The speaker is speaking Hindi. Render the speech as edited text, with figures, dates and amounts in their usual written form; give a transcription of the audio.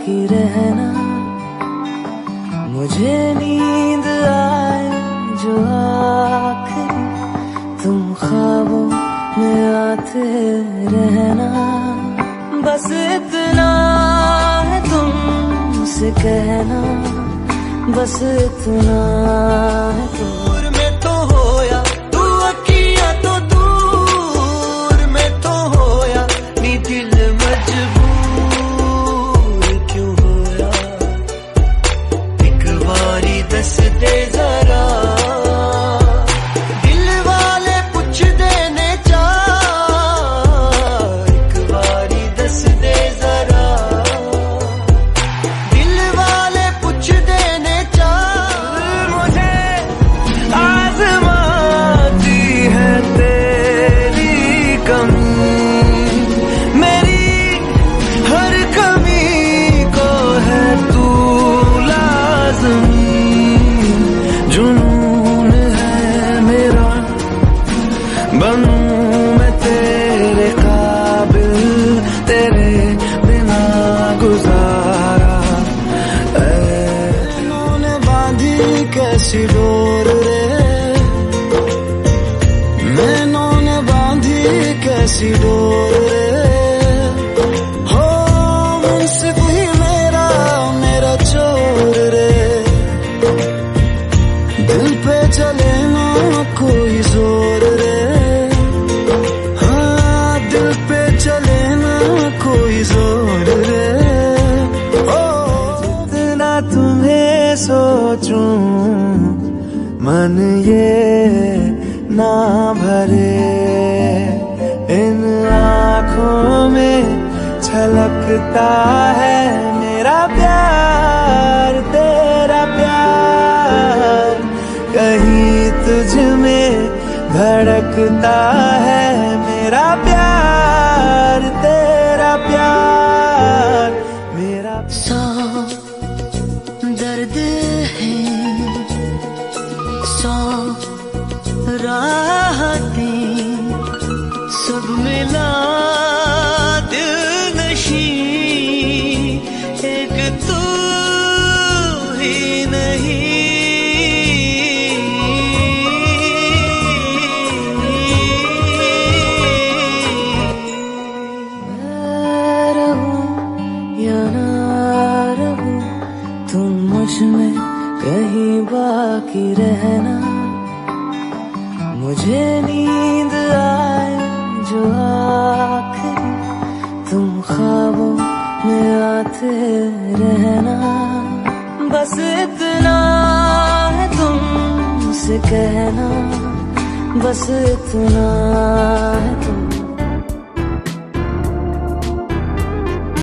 बाकी रहना, मुझे नींद आए जो आखिरी तुम ख्वाबों में आते रहना। बस इतना है तुमसे कहना, बस इतना है दूर में तो होया तू अखियां तो दूर में तो होया नी दिल मजबूर क्यों होया। एक बारी दस दे जरा दिल वाले पुछ देने चा, एक बारी दस दे जरा दिल वाले पुछ देने चा। मुझे आजमाती है तेरी कमी, मेरी हर कमी को है तू लाज़मी। जुनून है मेरा बनूं मैं तेरे काबिल, तेरे बिना गुजारा मैंने बांधी कैसी डोर रे, मैंने बांधी कैसी डोर रे। हो मुंसिफ ही मेरा मेरा चोर रे, दिल पे चले ना कोई जोर रे। हाँ दिल पे चले ना कोई जोर रे। ओ जितना तुम्हें सोचूं मन ये ना भरे, इन आँखों में छलकता है मेरा प्यार तेरा प्यार। कहीं तुझ में धड़कता है मेरा प्यार तेरा प्यार मेरा। सौ दर्द है सौ राहतें सब मिला दिल नशी, एक तू ही नहीं। मैं रहूं या ना रहूं तुम मुझ में कहीं बाकी रहना, मुझे नींद आए जो आखिरी तुम ख्वाबों में आते रहना। बस इतना है तुमसे कहना, बस इतना है तुम